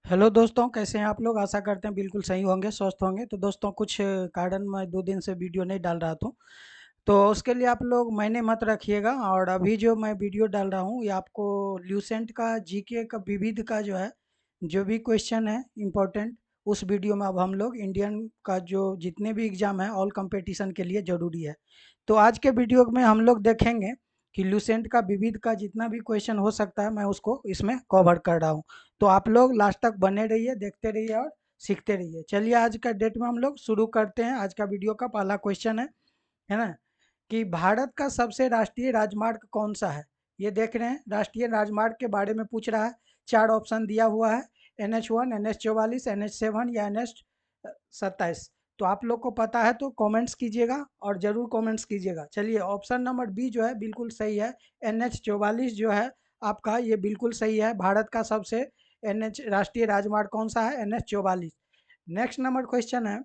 Hello दोस्तों, कैसे हैं आप लोग। आशा करते हैं बिल्कुल सही होंगे, स्वस्थ होंगे। तो दोस्तों कुछ कारण मैं 2 दिन से वीडियो नहीं डाल रहा था, तो उसके लिए आप लोग मायने मत रखिएगा। और अभी जो मैं वीडियो डाल रहा हूँ ये आपको ल्यूसेंट का जीके का विविध का जो है, जो भी क्वेश्चन है इम्पोर्टेंट, उस वीडियो में अब हम लोग इंडियन का जो जितने भी एग्ज़ाम है ऑल कंपटीशन के लिए ज़रूरी है। तो आज के वीडियो में हम लोग देखेंगे कि ल्यूसेंट का विविध का जितना भी क्वेश्चन हो सकता है मैं उसको इसमें कवर कर रहा हूँ। तो आप लोग लास्ट तक बने रहिए, देखते रहिए और सीखते रहिए। चलिए आज का डेट में हम लोग शुरू करते हैं। आज का वीडियो का पहला क्वेश्चन है ना, कि भारत का सबसे राष्ट्रीय राजमार्ग कौन सा है। ये देख रहे हैं, राष्ट्रीय राजमार्ग के बारे में पूछ रहा है। 4 ऑप्शन दिया हुआ है, NH1, NH44, NH7 या NH27। तो आप लोग को पता है तो कमेंट्स कीजिएगा और ज़रूर कमेंट्स कीजिएगा। चलिए, ऑप्शन नंबर बी जो है बिल्कुल सही है। NH44 जो है आपका, ये बिल्कुल सही है। भारत का सबसे NH राष्ट्रीय राजमार्ग कौन सा है, NH44। नेक्स्ट नंबर क्वेश्चन है,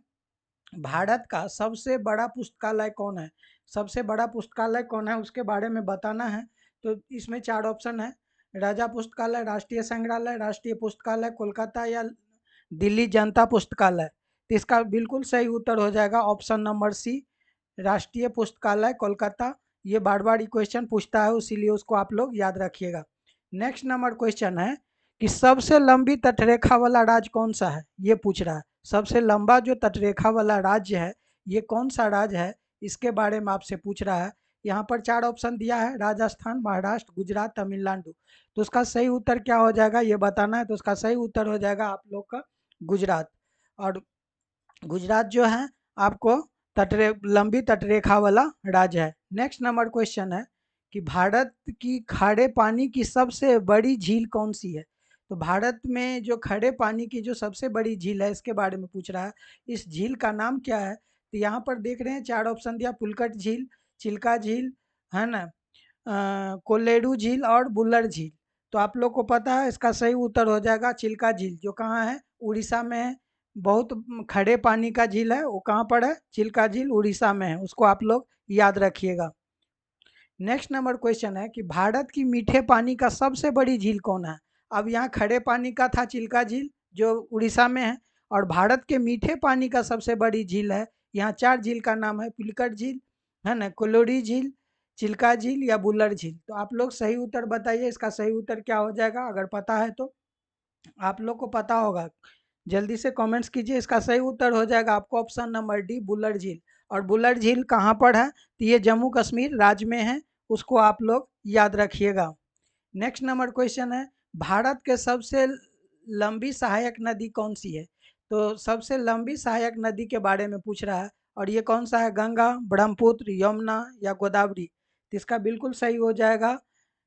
भारत का सबसे बड़ा पुस्तकालय कौन है। सबसे बड़ा पुस्तकालय कौन है उसके बारे में बताना है। तो इसमें 4 ऑप्शन है, राजा पुस्तकालय, राष्ट्रीय संग्रहालय, राष्ट्रीय पुस्तकालय कोलकाता या दिल्ली जनता पुस्तकालय। तो इसका बिल्कुल सही उत्तर हो जाएगा ऑप्शन नंबर सी, राष्ट्रीय पुस्तकालय कोलकाता। ये बार बार क्वेश्चन पूछता है, इसीलिए उसको आप लोग याद रखिएगा। नेक्स्ट नंबर क्वेश्चन है कि सबसे लंबी तटरेखा वाला राज्य कौन सा है, ये पूछ रहा है। सबसे लंबा जो तटरेखा वाला राज्य है ये कौन सा राज्य है, इसके बारे में आपसे पूछ रहा है। यहाँ पर 4 ऑप्शन दिया है, राजस्थान, महाराष्ट्र, गुजरात, तमिलनाडु। तो उसका सही उत्तर क्या हो जाएगा ये बताना है। तो उसका सही उत्तर हो जाएगा आप लोग का गुजरात। और गुजरात जो है आपको लंबी तटरेखा वाला राज्य है। नेक्स्ट नंबर क्वेश्चन है कि भारत की खारे पानी की सबसे बड़ी झील कौन सी है। तो भारत में जो खड़े पानी की जो सबसे बड़ी झील है इसके बारे में पूछ रहा है। इस झील का नाम क्या है। तो यहाँ पर देख रहे हैं 4 ऑप्शन दिया, पुलकट झील, चिल्का झील, है ना, कोल्लेरू झील और बुल्लर झील। तो आप लोग को पता है इसका सही उत्तर हो जाएगा चिल्का झील, जो कहाँ है, उड़ीसा में है। बहुत खड़े पानी का झील है, वो कहाँ पर है, चिल्का झील उड़ीसा में है। उसको आप लोग याद रखिएगा। नेक्स्ट नंबर क्वेश्चन है कि भारत की मीठे पानी का सबसे बड़ी झील कौन है। अब यहाँ खड़े पानी का था चिल्का झील जो उड़ीसा में है, और भारत के मीठे पानी का सबसे बड़ी झील है, यहाँ 4 झील का नाम है, पुलिकट झील, है ना, कोलोरी झील, चिल्का झील या बुल्लर झील। तो आप लोग सही उत्तर बताइए, इसका सही उत्तर क्या हो जाएगा। अगर पता है तो आप लोग को पता होगा, जल्दी से कमेंट्स कीजिए। इसका सही उत्तर हो जाएगा आपको ऑप्शन नंबर डी, बुल्लर झील। और बुल्लर झील कहाँ पर है, तो ये जम्मू कश्मीर राज्य में है, उसको आप लोग याद रखिएगा। नेक्स्ट नंबर क्वेश्चन है, भारत के सबसे लंबी सहायक नदी कौन सी है। तो सबसे लंबी सहायक नदी के बारे में पूछ रहा है, और ये कौन सा है, गंगा, ब्रह्मपुत्र, यमुना या गोदावरी। तो इसका बिल्कुल सही हो जाएगा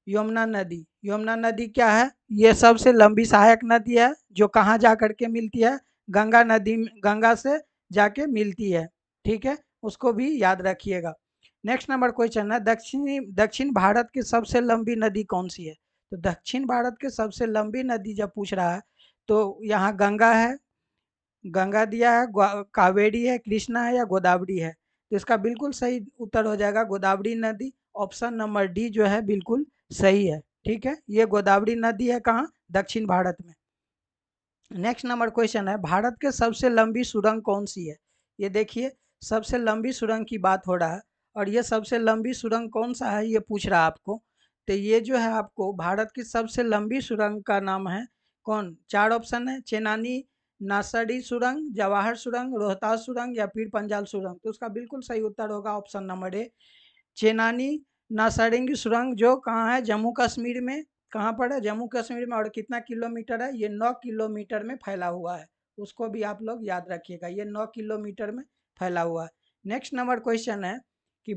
यमुना नदी। यमुना नदी क्या है, ये सबसे लंबी सहायक नदी है, जो कहाँ जा करके मिलती है, गंगा नदी, गंगा से जाके मिलती है। ठीक है, उसको भी याद रखिएगा। नेक्स्ट नंबर क्वेश्चन है, दक्षिण भारत की सबसे लंबी नदी कौन सी है। तो दक्षिण भारत की सबसे लंबी नदी जब पूछ रहा है तो यहाँ गंगा है, गंगा दिया है, कावेरी है, कृष्णा है या गोदावरी है। तो इसका बिल्कुल सही उत्तर हो जाएगा गोदावरी नदी। ऑप्शन नंबर डी जो है बिल्कुल सही है। ठीक है, ये गोदावरी नदी है कहाँ, दक्षिण भारत में। नेक्स्ट नंबर क्वेश्चन है, भारत के सबसे लंबी सुरंग कौन सी है। ये देखिए, सबसे लंबी सुरंग की बात हो रहा है, और ये सबसे लंबी सुरंग कौन सा है ये पूछ रहा है आपको। तो ये जो है आपको भारत की सबसे लंबी सुरंग का नाम है कौन। 4 ऑप्शन है, चेनानी, नासरी सुरंग, जवाहर सुरंग, रोहतास सुरंग या पीर पंजाल सुरंग। तो उसका बिल्कुल सही उत्तर होगा ऑप्शन नंबर ए, चेनानी नासरेंगी सुरंग, जो कहाँ है, जम्मू कश्मीर में। कहाँ पर है, जम्मू कश्मीर में। और कितना किलोमीटर है, ये 9 किलोमीटर में फैला हुआ है। उसको भी आप लोग याद रखिएगा, ये 9 किलोमीटर में फैला हुआ है। नेक्स्ट नंबर क्वेश्चन है कि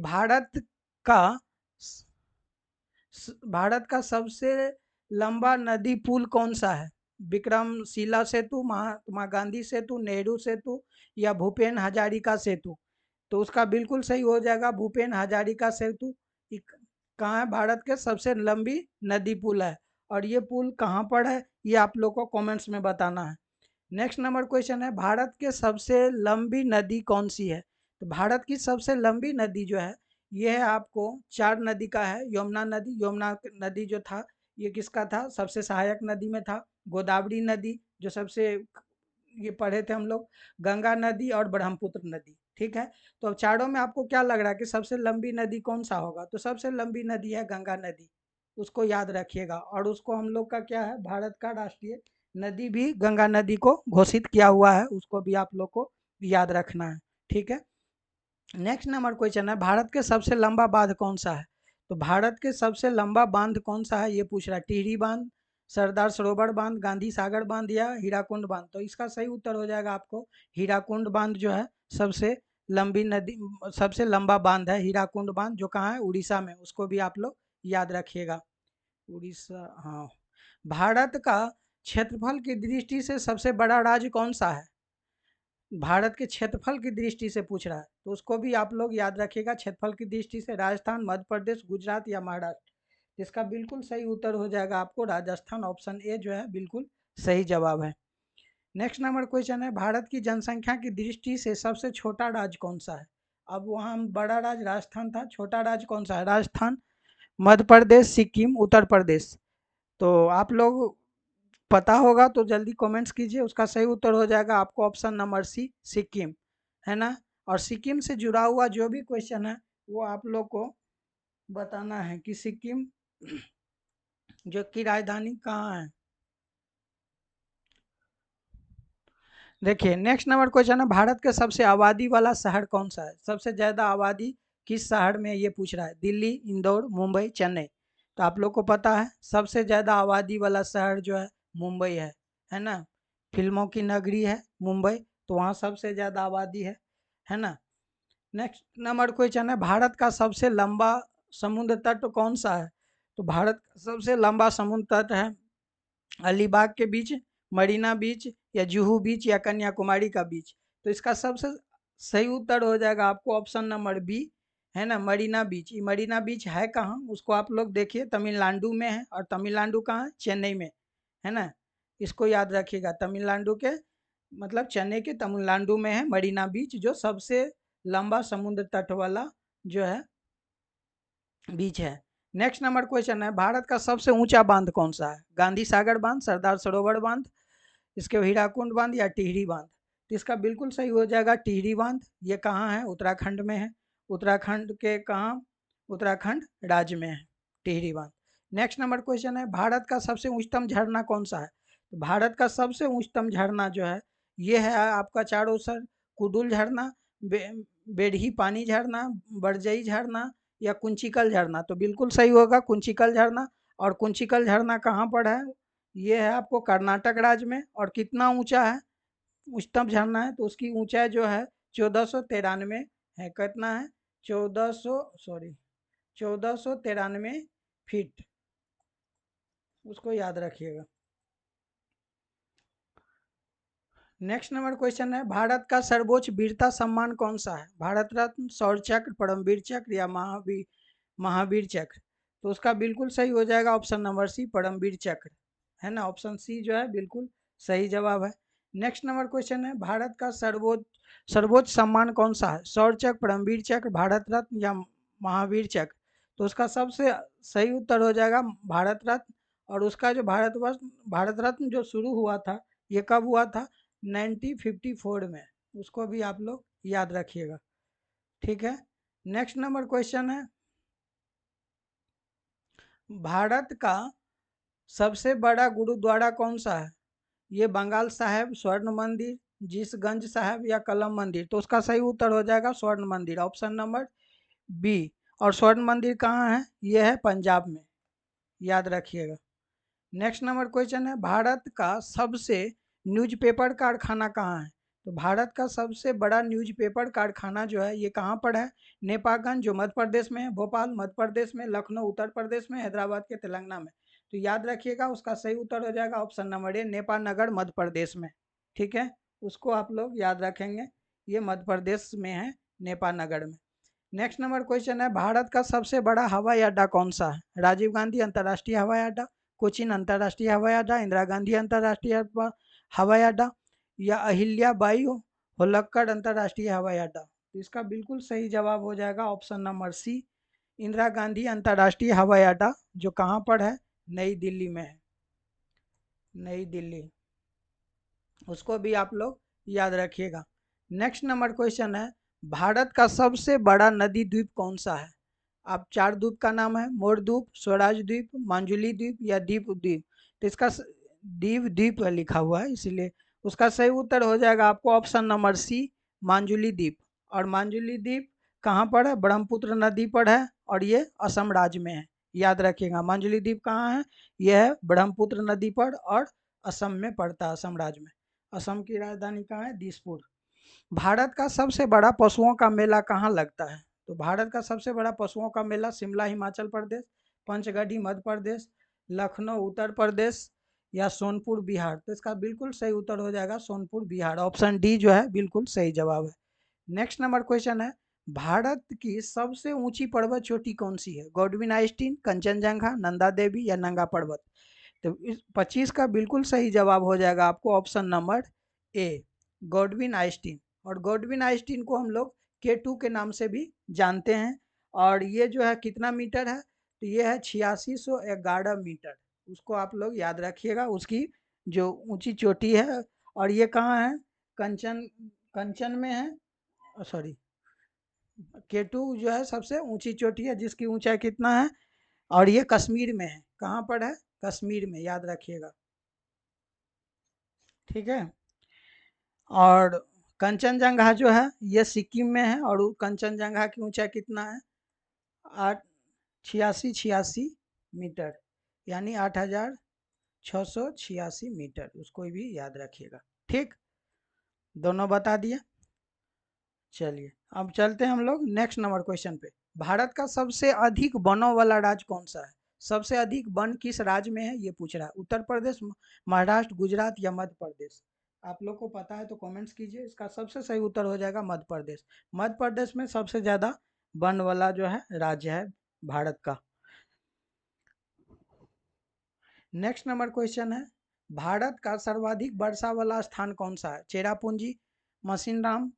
का भारत का सबसे लंबा नदी पुल कौन सा है। विक्रमशिला सेतु, महात्मा गांधी सेतु, नेहरू सेतु या भूपेन हजारिका सेतु। तो उसका बिल्कुल सही हो जाएगा भूपेन हजारिका सेतु। कहाँ है, भारत के सबसे लंबी नदी पुल है, और ये पुल कहाँ पर है ये आप लोग को कमेंट्स में बताना है। नेक्स्ट नंबर क्वेश्चन है, भारत के सबसे लंबी नदी कौन सी है। तो भारत की सबसे लंबी नदी जो है ये है आपको 4 नदी का है, यमुना नदी। यमुना नदी जो था ये किसका था, सबसे सहायक नदी में था। गोदावरी नदी, जो सबसे ये पढ़े थे हम लोग, गंगा नदी और ब्रह्मपुत्र नदी। ठीक है, तो अब चारों में आपको क्या लग रहा है कि सबसे लंबी नदी कौन सा होगा? तो सबसे लंबी नदी है गंगा नदी, उसको याद रखिएगा। और उसको हम लोग का क्या है, भारत का राष्ट्रीय नदी भी गंगा नदी को घोषित किया हुआ है, उसको भी आप लोग को याद रखना है। ठीक है, नेक्स्ट नंबर क्वेश्चन है, भारत के सबसे लंबा बांध कौन सा है? तो भारत के सबसे लंबा बांध कौन सा है ये पूछ रहा है, टिहरी बांध, सरदार सरोवर बांध, गांधी सागर बांध या हीराकुंड बांध? तो इसका सही उत्तर हो जाएगा आपको हीराकुंड बांध जो है सबसे लंबी नदी, सबसे लंबा बांध है हीराकुंड बांध, जो कहाँ है, उड़ीसा में। उसको भी आप लोग याद रखिएगा, उड़ीसा। हाँ, भारत का क्षेत्रफल की दृष्टि से सबसे बड़ा राज्य कौन सा है? भारत के क्षेत्रफल की दृष्टि से पूछ रहा है, तो उसको भी आप लोग याद रखिएगा। क्षेत्रफल की दृष्टि से राजस्थान, मध्य प्रदेश, गुजरात या महाराष्ट्र? इसका बिल्कुल सही उत्तर हो जाएगा आपको राजस्थान, ऑप्शन ए जो है बिल्कुल सही जवाब है। नेक्स्ट नंबर क्वेश्चन है, भारत की जनसंख्या की दृष्टि से सबसे छोटा राज्य कौन सा है? अब वहाँ बड़ा राज्य राजस्थान था, छोटा राज्य कौन सा है? राजस्थान, मध्य प्रदेश, सिक्किम, उत्तर प्रदेश? तो आप लोग पता होगा तो जल्दी कमेंट्स कीजिए, उसका सही उत्तर हो जाएगा आपको ऑप्शन नंबर सी, सिक्किम, है ना। और सिक्किम से जुड़ा हुआ जो भी क्वेश्चन है वो आप लोग को बताना है कि सिक्किम जो की राजधानी कहाँ है। देखिए, नेक्स्ट नंबर क्वेश्चन है, भारत के सबसे आबादी वाला शहर कौन सा है? सबसे ज़्यादा आबादी किस शहर में, ये पूछ रहा है, दिल्ली, इंदौर, मुंबई, चेन्नई? तो आप लोग को पता है सबसे ज़्यादा आबादी वाला शहर जो है मुंबई है ना। फिल्मों की नगरी है मुंबई, तो वहाँ सबसे ज़्यादा आबादी है ना। नेक्स्ट नंबर क्वेश्चन है, भारत का सबसे लंबा समुद्र तट कौन सा है? तो भारत का सबसे लंबा समुद्र तट है अलीबाग के बीच, मरीना बीच या जुहू बीच या कन्याकुमारी का बीच? तो इसका सबसे सही उत्तर हो जाएगा आपको ऑप्शन नंबर बी, है ना, मरीना बीच। ये मरीना बीच है कहाँ, उसको आप लोग देखिए, तमिलनाडु में है। और तमिलनाडु कहाँ है? चेन्नई में, है ना। इसको याद रखिएगा, तमिलनाडु के मतलब चेन्नई के तमिलनाडु में है मरीना बीच, जो सबसे लंबा समुद्र तट वाला जो है बीच है। नेक्स्ट नंबर क्वेश्चन है, भारत का सबसे ऊंचा बांध कौन सा है? गांधी सागर बांध, सरदार सरोवर बांध, इसके हीराकुंड बांध या टिहरी बांध? तो इसका बिल्कुल सही हो जाएगा टिहरी बांध। ये कहाँ है? उत्तराखंड में है। उत्तराखंड के कहाँ? उत्तराखंड राज्य में है टिहरी बांध। नेक्स्ट नंबर क्वेश्चन है, भारत का सबसे उच्चतम झरना कौन सा है? तो भारत का सबसे उच्चतम झरना जो है ये है आपका चारों सर, कुडुल झरना, बेढ़ी पानी झरना, बरजई झरना या कुंचिकल झरना? तो बिल्कुल सही होगा कुंचिकल झरना। और कुंचिकल झरना कहाँ पर है? ये है आपको कर्नाटक राज्य में। और कितना ऊंचा है, उच्चतम झरना है, तो उसकी ऊंचाई जो है 1493 है। कितना है? 1493 फीट, उसको याद रखिएगा। नेक्स्ट नंबर क्वेश्चन है, भारत का सर्वोच्च वीरता सम्मान कौन सा है? भारत रत्न, शौर्य चक्र, परमवीर चक्र या महावीर चक्र? तो उसका बिल्कुल सही हो जाएगा ऑप्शन नंबर सी, परमवीर चक्र, है ना। ऑप्शन सी जो है बिल्कुल सही जवाब है। नेक्स्ट नंबर क्वेश्चन है, भारत का सर्वोच्च सर्वोच्च सम्मान कौन सा है? शौर्य चक्र, परमवीर चक्र, भारत रत्न या महावीर चक्र? तो उसका सबसे सही उत्तर हो जाएगा भारत रत्न। और उसका जो भारत रत्न जो शुरू हुआ था, ये कब हुआ था? 1954 में। उसको भी आप लोग याद रखिएगा, ठीक है। नेक्स्ट नंबर क्वेश्चन है, भारत का सबसे बड़ा गुरुद्वारा कौन सा है? ये बंगाल साहिब, स्वर्ण मंदिर, जिसगंज साहिब या कलम मंदिर? तो उसका सही उत्तर हो जाएगा स्वर्ण मंदिर, ऑप्शन नंबर बी। और स्वर्ण मंदिर कहाँ है? ये है पंजाब में, याद रखिएगा। नेक्स्ट नंबर क्वेश्चन है, भारत का सबसे न्यूज़पेपर कारखाना कहाँ है? तो भारत का सबसे बड़ा न्यूज़पेपर कारखाना जो है ये कहाँ पर है? नेपालगंज जो मध्य प्रदेश में है, भोपाल मध्य प्रदेश में, लखनऊ उत्तर प्रदेश में, हैदराबाद के तेलंगाना में? तो याद रखिएगा, उसका सही उत्तर हो जाएगा ऑप्शन नंबर ए, नेपाल नगर मध्य प्रदेश में। ठीक है, उसको आप लोग याद रखेंगे, ये मध्य प्रदेश में है, नेपाल नगर में। नेक्स्ट नंबर क्वेश्चन है, भारत का सबसे बड़ा हवाई अड्डा कौन सा है? राजीव गांधी अंतर्राष्ट्रीय हवाई अड्डा, कोचिन अंतर्राष्ट्रीय हवाई अड्डा, इंदिरा गांधी अंतर्राष्ट्रीय हवाई अड्डा या अहिल्या बाई होलक्कर अंतर्राष्ट्रीय हवाई अड्डा? तो इसका बिल्कुल सही जवाब हो जाएगा option number C, Indira Gandhi अंतर्राष्ट्रीय हवाई अड्डा, जो कहाँ पर है? नई दिल्ली में है, नई दिल्ली। उसको भी आप लोग याद रखिएगा। नेक्स्ट नंबर क्वेश्चन है, भारत का सबसे बड़ा नदी द्वीप कौन सा है? आप 4 द्वीप का नाम है, मोर द्वीप, स्वराज द्वीप, मांजुली द्वीप या दीप द्वीप। तो इसका दीप द्वीप लिखा हुआ है, इसीलिए उसका सही उत्तर हो जाएगा आपको ऑप्शन नंबर सी, मांजुली द्वीप। और मांजुली द्वीप कहाँ पर है? ब्रह्मपुत्र नदी पर है और ये असम राज्य में है। याद रखिएगा, मांजुली द्वीप कहाँ है? यह है ब्रह्मपुत्र नदी पर और असम में पड़ता है, असम राज्य में। असम की राजधानी कहाँ है? दिसपुर। भारत का सबसे बड़ा पशुओं का मेला कहाँ लगता है? तो भारत का सबसे बड़ा पशुओं का मेला शिमला हिमाचल प्रदेश, पंचगढ़ी मध्य प्रदेश, लखनऊ उत्तर प्रदेश या सोनपुर बिहार। तो इसका बिल्कुल सही उत्तर हो जाएगा सोनपुर बिहार। ऑप्शन डी जो है बिल्कुल सही जवाब है। नेक्स्ट नंबर क्वेश्चन है, भारत की सबसे ऊंची पर्वत चोटी कौन सी है? गॉडविन आइस्टीन, कंचनजंगा, नंदा देवी या नंगा पर्वत। तो इस 25 का बिल्कुल सही जवाब हो जाएगा आपको option number A, Godwin Einstein. और गॉडविन आइस्टीन को हम लोग K2 के नाम से भी जानते हैं। और ये जो है कितना मीटर है? तो ये है 8611 मीटर। उसको आप लोग याद रखिएगा, उसकी जो ऊंची चोटी है। और ये कहाँ है? कंचन कंचन में है, सॉरी, K2 जो है सबसे ऊंची चोटी है जिसकी ऊंचाई कितना है? और ये कश्मीर में है। कहाँ पर है? कश्मीर में, याद रखिएगा। ठीक है। और कंचनजंगा जो है ये सिक्किम में है और कंचनजंगा की ऊंचाई कितना है? 86 मीटर, यानी 8686 मीटर। उसको भी याद रखिएगा। ठीक, दोनों बता दिए। चलिए अब चलते हैं हम लोग नेक्स्ट नंबर क्वेश्चन पे। भारत का सबसे अधिक वनों वाला राज्य कौन सा है? सबसे अधिक वन किस राज्य में है ये पूछ रहा है। उत्तर प्रदेश, महाराष्ट्र, गुजरात या मध्य प्रदेश। आप लोग को पता है तो कमेंट्स कीजिए। इसका सबसे सही उत्तर हो जाएगा मध्य प्रदेश। मध्य प्रदेश में सबसे ज्यादा वन वाला जो है राज्य है भारत का। नेक्स्ट नंबर क्वेश्चन है, भारत का सर्वाधिक वर्षा वाला स्थान कौन सा है? चेरापूंजी, मासिनराम,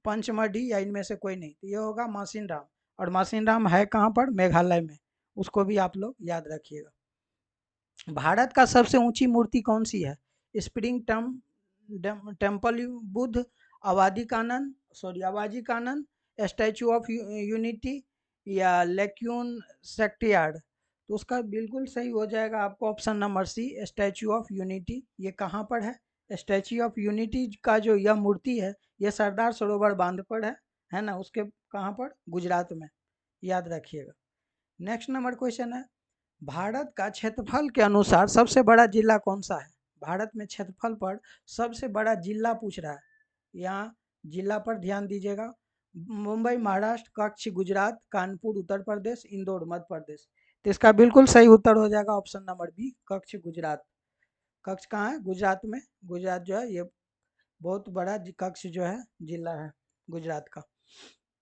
पंचमढ़ी या इनमें से कोई नहीं। तो ये होगा मासिनराम। और मासिनराम है कहाँ पर? मेघालय में। उसको भी आप लोग याद रखिएगा। भारत का सबसे ऊंची मूर्ति कौन सी है? स्प्रिंग टेम्पल बुद्ध, आवादी कानन, सॉरी आवाजी कानन, स्टैचू ऑफ यूनिटी या लेक्यून सेक्टियार्ड। तो उसका बिल्कुल सही हो जाएगा आपको option number C, statue of unity. ये कहाँ पर है? स्टैचू ऑफ यूनिटी का जो यह मूर्ति है यह सरदार सरोवर बांध पर है ना, उसके कहाँ पर? गुजरात में। याद रखिएगा। नेक्स्ट नंबर क्वेश्चन है, भारत का क्षेत्रफल के अनुसार सबसे बड़ा जिला कौन सा है? भारत में क्षेत्रफल पर सबसे बड़ा जिला पूछ रहा है। यहाँ जिला पर ध्यान दीजिएगा। मुंबई महाराष्ट्र, कच्छ गुजरात, कानपुर उत्तर प्रदेश, इंदौर मध्य प्रदेश। तो इसका बिल्कुल सही उत्तर हो जाएगा option number B, Kutch Gujarat. Kutch कहाँ है? गुजरात में। गुजरात जो है ये बहुत बड़ा कच्छ जो है जिला है गुजरात का।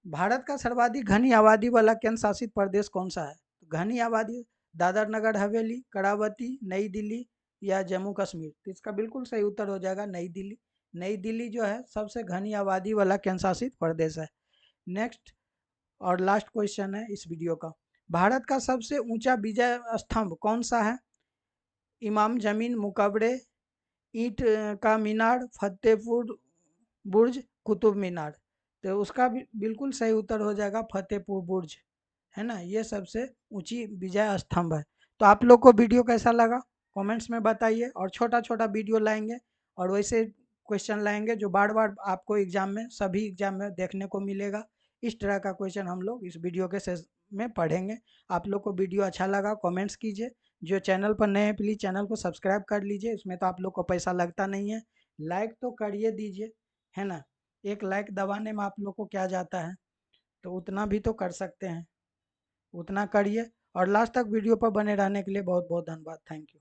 भारत का सर्वाधिक घनी आबादी वाला केंद्र शासित प्रदेश कौन सा है? घनी आबादी, दादर नगर हवेली, करावती, नई दिल्ली या जम्मू कश्मीर। तो इसका बिल्कुल सही उत्तर हो जाएगा नई दिल्ली। नई दिल्ली जो है सबसे घनी आबादी वाला केंद्र शासित प्रदेश है। नेक्स्ट और लास्ट क्वेश्चन है इस वीडियो का, भारत का सबसे ऊंचा विजय स्तंभ कौन सा है? इमाम जमीन मुकबरे, ईंट का मीनार, फतेहपुर बुर्ज, कुतुब मीनार। तो उसका भी बिल्कुल सही उत्तर हो जाएगा फतेहपुर बुर्ज, है ना। ये सबसे ऊंची विजय स्तंभ है। तो आप लोग को वीडियो कैसा लगा कमेंट्स में बताइए। और छोटा छोटा वीडियो लाएंगे और वैसे क्वेश्चन लाएंगे जो बार बार आपको एग्जाम में, सभी एग्जाम में देखने को मिलेगा। इस तरह का क्वेश्चन हम लोग इस वीडियो के में पढ़ेंगे। आप लोग को वीडियो अच्छा लगा कमेंट्स कीजिए। जो चैनल पर नए हैं प्लीज़ चैनल को सब्सक्राइब कर लीजिए। इसमें तो आप लोग को पैसा लगता नहीं है। लाइक तो करिए दीजिए, है ना। एक लाइक दबाने में आप लोग को क्या जाता है, तो उतना भी तो कर सकते हैं, उतना करिए। और लास्ट तक वीडियो पर बने रहने के लिए बहुत बहुत धन्यवाद। Thank you.